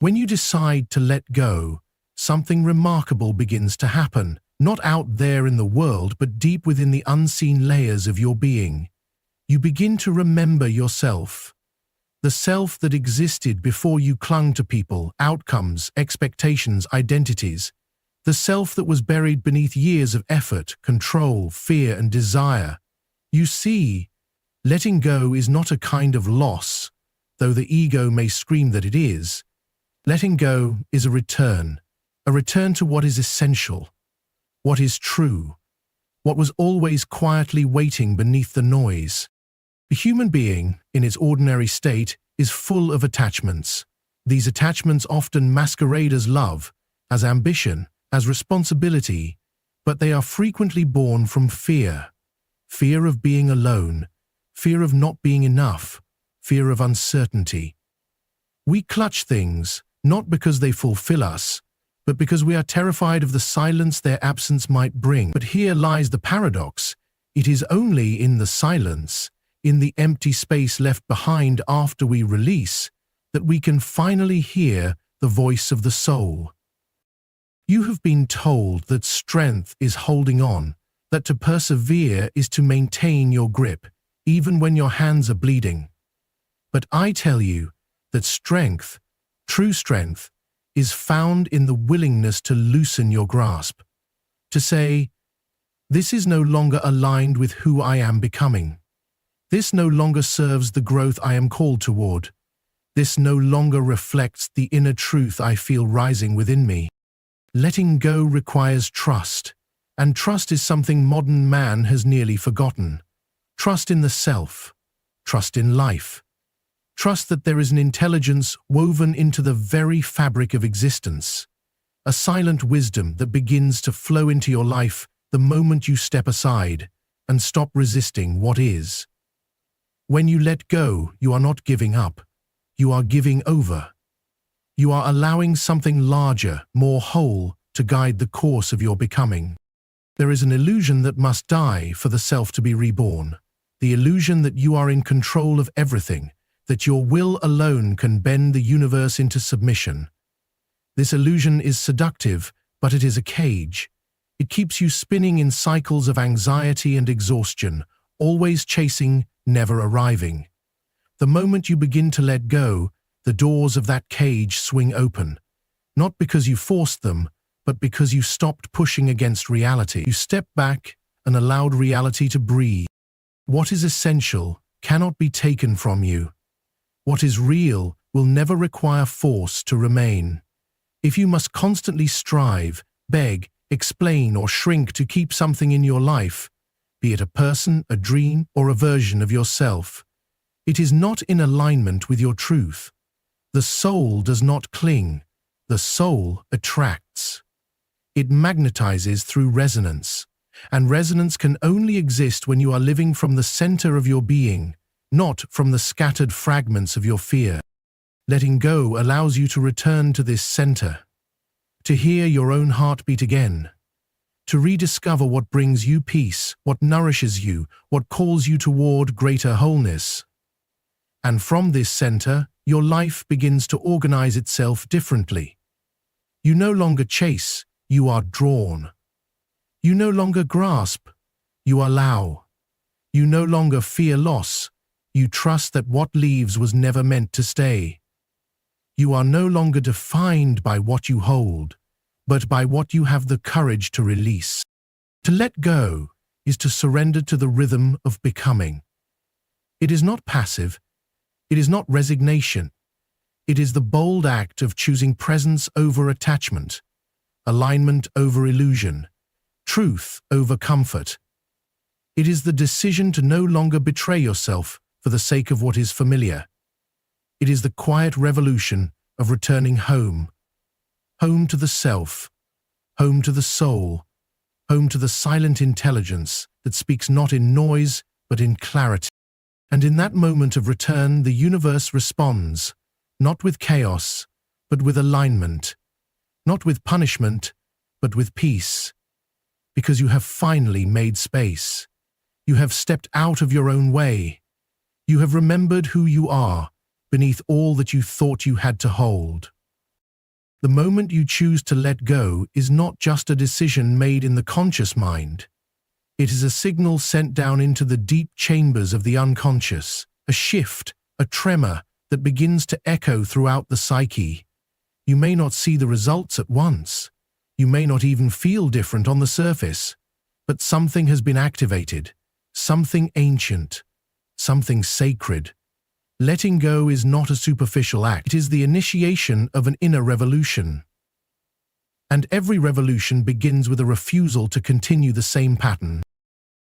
When you decide to let go, something remarkable begins to happen, not out there in the world, but deep within the unseen layers of your being. You begin to remember yourself. The self that existed before you clung to people, outcomes, expectations, identities. The self that was buried beneath years of effort, control, fear, and desire. You see, letting go is not a kind of loss, though the ego may scream that it is. Letting go is a return to what is essential, what is true, what was always quietly waiting beneath the noise. The human being, in its ordinary state, is full of attachments. These attachments often masquerade as love, as ambition, as responsibility, but they are frequently born from fear. Fear of being alone, fear of not being enough, fear of uncertainty. We clutch things, not because they fulfill us, but because we are terrified of the silence their absence might bring. But here lies the paradox. It is only in the silence, in the empty space left behind after we release, that we can finally hear the voice of the soul. You have been told that strength is holding on, that to persevere is to maintain your grip, even when your hands are bleeding. But I tell you that strength, true strength, is found in the willingness to loosen your grasp, to say, "This is no longer aligned with who I am becoming. This no longer serves the growth I am called toward. This no longer reflects the inner truth I feel rising within me." Letting go requires trust, and trust is something modern man has nearly forgotten. Trust in the self, trust in life, trust that there is an intelligence woven into the very fabric of existence, a silent wisdom that begins to flow into your life the moment you step aside and stop resisting what is. When you let go, you are not giving up, you are giving over. You are allowing something larger, more whole, to guide the course of your becoming. There is an illusion that must die for the self to be reborn, the illusion that you are in control of everything, that your will alone can bend the universe into submission. This illusion is seductive, but it is a cage. It keeps you spinning in cycles of anxiety and exhaustion, always chasing, never arriving. The moment you begin to let go, the doors of that cage swing open, not because you forced them, but because you stopped pushing against reality. You stepped back and allowed reality to breathe. What is essential cannot be taken from you. What is real will never require force to remain. If you must constantly strive, beg, explain, or shrink to keep something in your life, be it a person, a dream, or a version of yourself, it is not in alignment with your truth. The soul does not cling. The soul attracts. It magnetizes through resonance, and resonance can only exist when you are living from the center of your being, not from the scattered fragments of your fear. Letting go allows you to return to this center, to hear your own heartbeat again, to rediscover what brings you peace, what nourishes you, what calls you toward greater wholeness. And from this center, your life begins to organize itself differently. You no longer chase, you are drawn. You no longer grasp, you allow. You no longer fear loss, you trust that what leaves was never meant to stay. You are no longer defined by what you hold, but by what you have the courage to release. To let go is to surrender to the rhythm of becoming. It is not passive. It is not resignation. It is the bold act of choosing presence over attachment, alignment over illusion, truth over comfort. It is the decision to no longer betray yourself for the sake of what is familiar. It is the quiet revolution of returning home, home to the self, home to the soul, home to the silent intelligence that speaks not in noise but in clarity. And in that moment of return, the universe responds, not with chaos, but with alignment, not with punishment, but with peace. Because you have finally made space. You have stepped out of your own way. You have remembered who you are beneath all that you thought you had to hold. The moment you choose to let go is not just a decision made in the conscious mind. It is a signal sent down into the deep chambers of the unconscious, a shift, a tremor that begins to echo throughout the psyche. You may not see the results at once. You may not even feel different on the surface. But something has been activated, something ancient, something sacred. Letting go is not a superficial act. It is the initiation of an inner revolution. And every revolution begins with a refusal to continue the same pattern.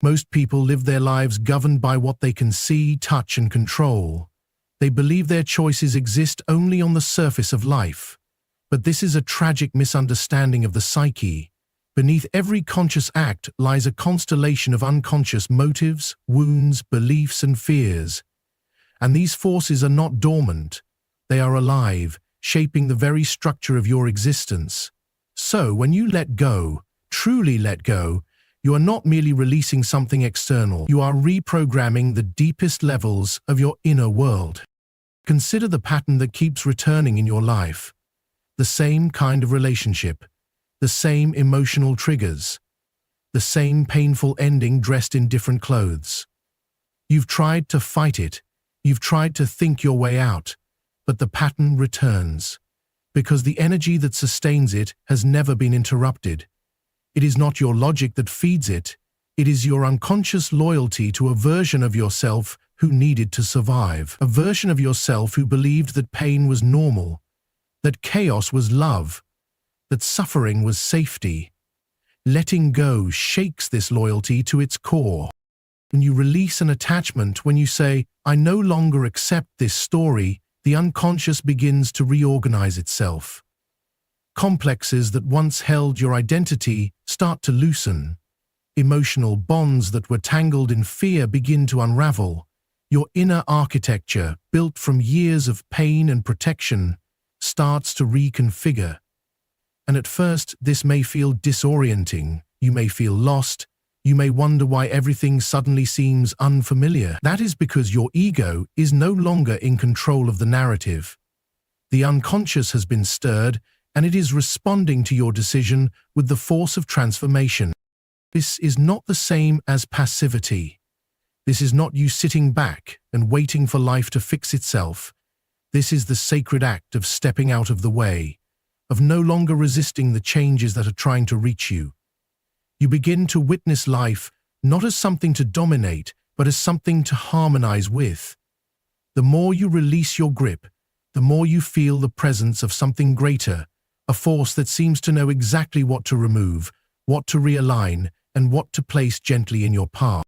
Most people live their lives governed by what they can see, touch, and control. They believe their choices exist only on the surface of life. But this is a tragic misunderstanding of the psyche. Beneath every conscious act lies a constellation of unconscious motives, wounds, beliefs, and fears. And these forces are not dormant. They are alive, shaping the very structure of your existence. So, when you let go, truly let go, you are not merely releasing something external. You are reprogramming the deepest levels of your inner world. Consider the pattern that keeps returning in your life. The same kind of relationship, the same emotional triggers, the same painful ending dressed in different clothes. You've tried to fight it. You've tried to think your way out, but the pattern returns, because the energy that sustains it has never been interrupted. It is not your logic that feeds it. It is your unconscious loyalty to a version of yourself who needed to survive, a version of yourself who believed that pain was normal, that chaos was love, that suffering was safety. Letting go shakes this loyalty to its core. When you release an attachment, when you say, "I no longer accept this story," the unconscious begins to reorganize itself. Complexes that once held your identity start to loosen. Emotional bonds that were tangled in fear begin to unravel. Your inner architecture, built from years of pain and protection, starts to reconfigure. And at first, this may feel disorienting. You may feel lost. You may wonder why everything suddenly seems unfamiliar. That is because your ego is no longer in control of the narrative. The unconscious has been stirred, and it is responding to your decision with the force of transformation. This is not the same as passivity. This is not you sitting back and waiting for life to fix itself. This is the sacred act of stepping out of the way, of no longer resisting the changes that are trying to reach you. You begin to witness life not as something to dominate, but as something to harmonize with. The more you release your grip, the more you feel the presence of something greater, a force that seems to know exactly what to remove, what to realign, and what to place gently in your path.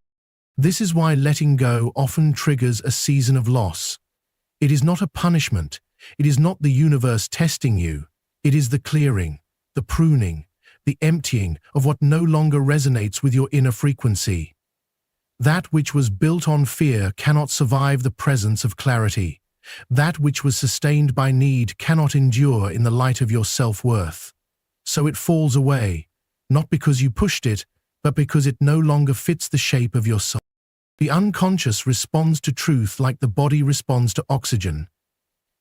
This is why letting go often triggers a season of loss. It is not a punishment. It is not the universe testing you. It is the clearing, the pruning, the emptying of what no longer resonates with your inner frequency. That which was built on fear cannot survive the presence of clarity. That which was sustained by need cannot endure in the light of your self-worth. So it falls away, not because you pushed it, but because it no longer fits the shape of your soul. The unconscious responds to truth like the body responds to oxygen.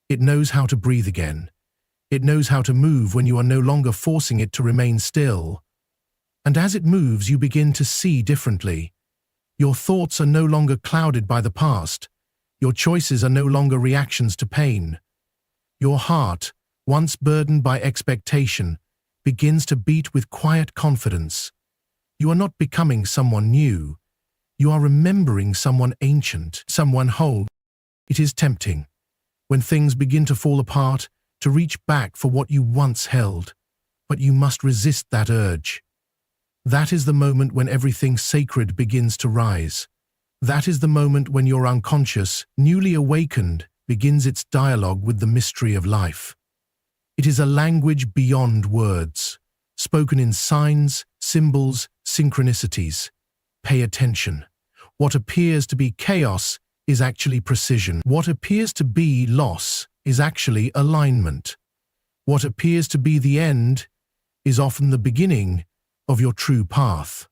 It knows how to breathe again. It knows how to move when you are no longer forcing it to remain still. And as it moves, you begin to see differently. Your thoughts are no longer clouded by the past. Your choices are no longer reactions to pain. Your heart, once burdened by expectation, begins to beat with quiet confidence. You are not becoming someone new. You are remembering someone ancient, someone whole. It is tempting, when things begin to fall apart, to reach back for what you once held, but you must resist that urge. That is the moment when everything sacred begins to rise. That is the moment when your unconscious, newly awakened, begins its dialogue with the mystery of life. It is a language beyond words, spoken in signs, symbols, synchronicities. Pay attention. What appears to be chaos is actually precision. What appears to be loss is actually alignment. What appears to be the end is often the beginning of your true path.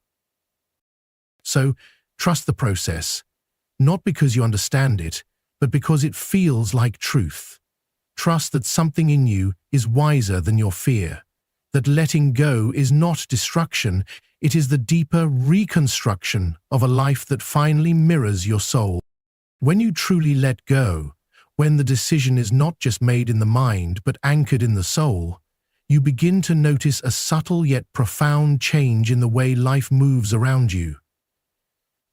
So, trust the process, not because you understand it, but because it feels like truth. Trust that something in you is wiser than your fear. That letting go is not destruction, it is the deeper reconstruction of a life that finally mirrors your soul. When you truly let go, when the decision is not just made in the mind but anchored in the soul, you begin to notice a subtle yet profound change in the way life moves around you.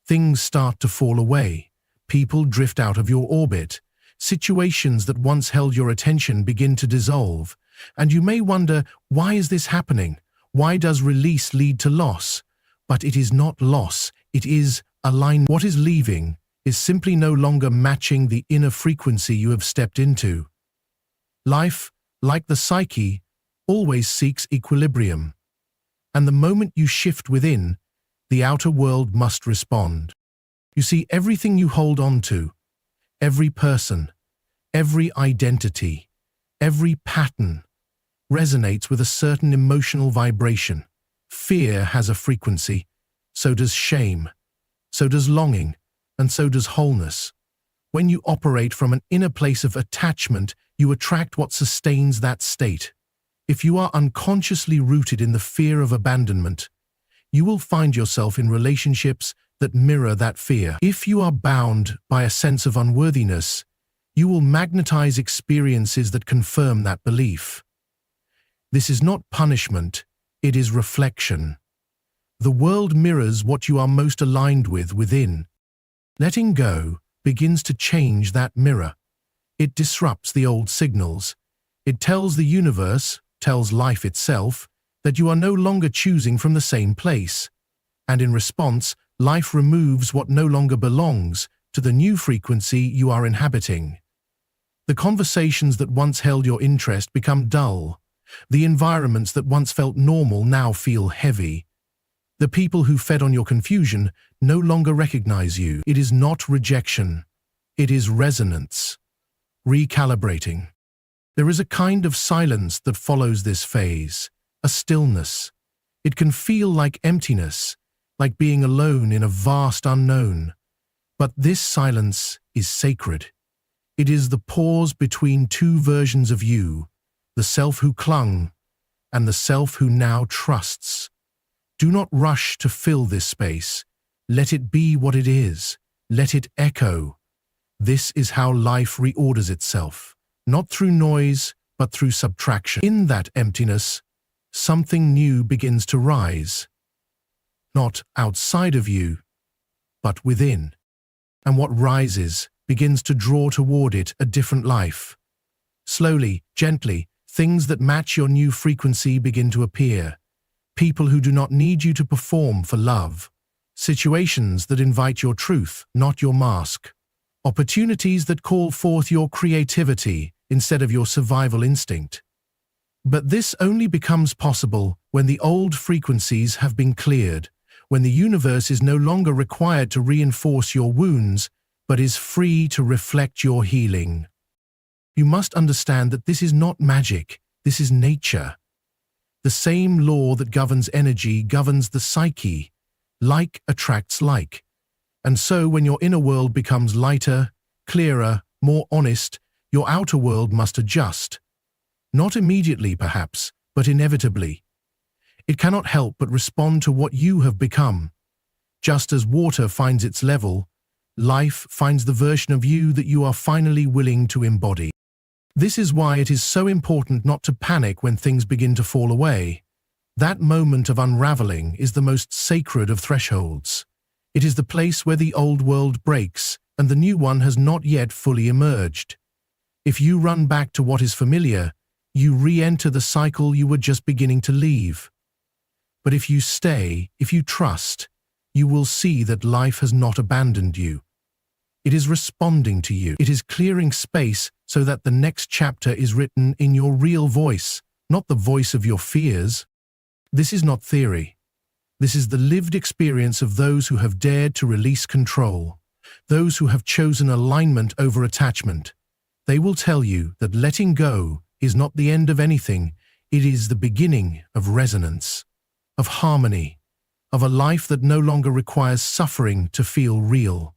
Things start to fall away, people drift out of your orbit, situations that once held your attention begin to dissolve, and you may wonder, why is this happening? Why does release lead to loss? But it is not loss, it is alignment. What is leaving is simply no longer matching the inner frequency you have stepped into. Life, like the psyche, always seeks equilibrium. And the moment you shift within, the outer world must respond. You see, everything you hold on to, every person, every identity, every pattern, resonates with a certain emotional vibration. Fear has a frequency, so does shame, so does longing, and so does wholeness. When you operate from an inner place of attachment, you attract what sustains that state. If you are unconsciously rooted in the fear of abandonment, you will find yourself in relationships that mirror that fear. If you are bound by a sense of unworthiness, you will magnetize experiences that confirm that belief. This is not punishment, it is reflection. The world mirrors what you are most aligned with within. Letting go begins to change that mirror. It disrupts the old signals. It tells the universe, tells life itself, that you are no longer choosing from the same place. And in response, life removes what no longer belongs to the new frequency you are inhabiting. The conversations that once held your interest become dull. The environments that once felt normal now feel heavy. The people who fed on your confusion no longer recognize you. It is not rejection. It is resonance. Recalibrating. There is a kind of silence that follows this phase, a stillness. It can feel like emptiness, like being alone in a vast unknown. But this silence is sacred. It is the pause between two versions of you, the self who clung and the self who now trusts. Do not rush to fill this space. Let it be what it is. Let it echo. This is how life reorders itself, not through noise, but through subtraction. In that emptiness, something new begins to rise. Not outside of you, but within. And what rises begins to draw toward it a different life. Slowly, gently, things that match your new frequency begin to appear. People who do not need you to perform for love. Situations that invite your truth, not your mask. Opportunities that call forth your creativity instead of your survival instinct. But this only becomes possible when the old frequencies have been cleared, when the universe is no longer required to reinforce your wounds, but is free to reflect your healing. You must understand that this is not magic, this is nature. The same law that governs energy governs the psyche. Like attracts like. And so when your inner world becomes lighter, clearer, more honest, your outer world must adjust. Not immediately, perhaps, but inevitably. It cannot help but respond to what you have become. Just as water finds its level, life finds the version of you that you are finally willing to embody. This is why it is so important not to panic when things begin to fall away. That moment of unraveling is the most sacred of thresholds. It is the place where the old world breaks and the new one has not yet fully emerged. If you run back to what is familiar, you re-enter the cycle you were just beginning to leave. But if you stay, if you trust, you will see that life has not abandoned you. It is responding to you. It is clearing space so that the next chapter is written in your real voice, not the voice of your fears. This is not theory. This is the lived experience of those who have dared to release control, those who have chosen alignment over attachment. They will tell you that letting go is not the end of anything, it is the beginning of resonance, of harmony, of a life that no longer requires suffering to feel real.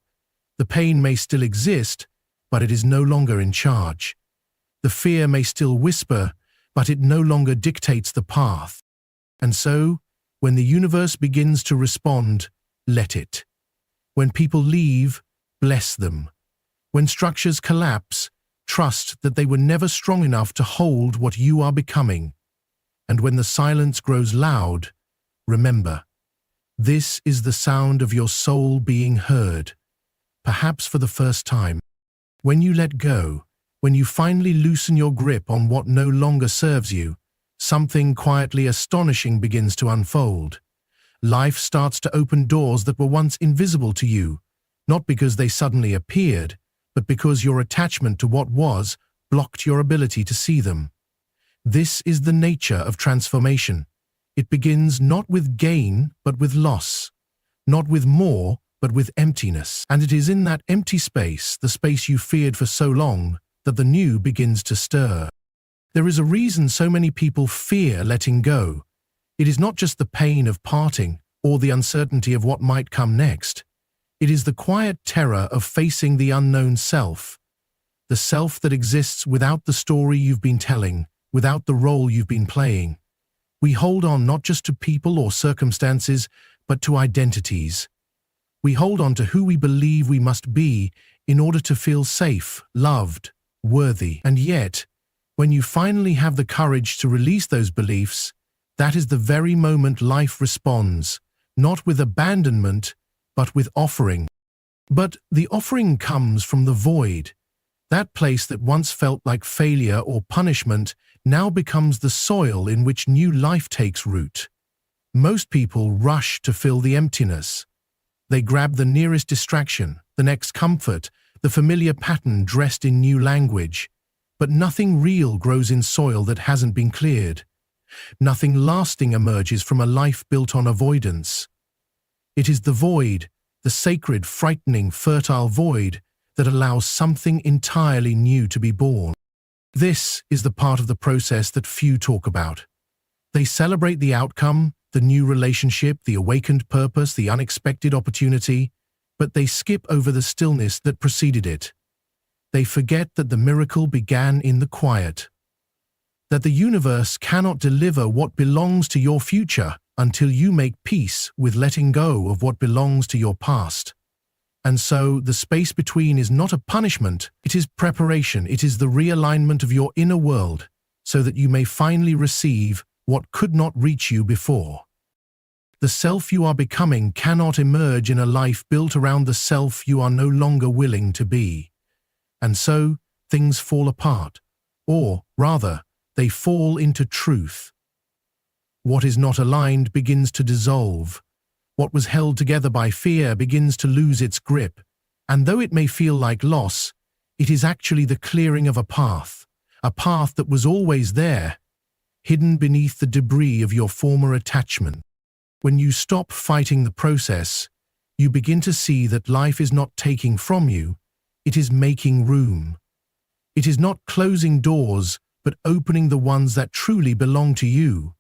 The pain may still exist, but it is no longer in charge. The fear may still whisper, but it no longer dictates the path. And so, when the universe begins to respond, let it. When people leave, bless them. When structures collapse, trust that they were never strong enough to hold what you are becoming. And when the silence grows loud, remember, this is the sound of your soul being heard, perhaps for the first time. When you let go, when you finally loosen your grip on what no longer serves you, something quietly astonishing begins to unfold. Life starts to open doors that were once invisible to you, not because they suddenly appeared, but because your attachment to what was blocked your ability to see them. This is the nature of transformation. It begins not with gain, but with loss, not with more, but with emptiness. And it is in that empty space, the space you feared for so long, that the new begins to stir. There is a reason so many people fear letting go. It is not just the pain of parting or the uncertainty of what might come next. It is the quiet terror of facing the unknown self, the self that exists without the story you've been telling, without the role you've been playing. We hold on not just to people or circumstances, but to identities. We hold on to who we believe we must be in order to feel safe, loved, worthy. And yet, when you finally have the courage to release those beliefs, that is the very moment life responds, not with abandonment, but with offering. But the offering comes from the void. That place that once felt like failure or punishment now becomes the soil in which new life takes root. Most people rush to fill the emptiness. They grab the nearest distraction, the next comfort, the familiar pattern dressed in new language. But nothing real grows in soil that hasn't been cleared. Nothing lasting emerges from a life built on avoidance. It is the void, the sacred, frightening, fertile void, that allows something entirely new to be born. This is the part of the process that few talk about. They celebrate the outcome, the new relationship, the awakened purpose, the unexpected opportunity, but they skip over the stillness that preceded it. They forget that the miracle began in the quiet, that the universe cannot deliver what belongs to your future until you make peace with letting go of what belongs to your past. And so the space between is not a punishment, it is preparation, it is the realignment of your inner world so that you may finally receive what could not reach you before. The self you are becoming cannot emerge in a life built around the self you are no longer willing to be. And so things fall apart, or rather, they fall into truth. What is not aligned begins to dissolve. What was held together by fear begins to lose its grip, and though it may feel like loss, it is actually the clearing of a path that was always there, hidden beneath the debris of your former attachment. When you stop fighting the process, you begin to see that life is not taking from you, it is making room. It is not closing doors, but opening the ones that truly belong to you.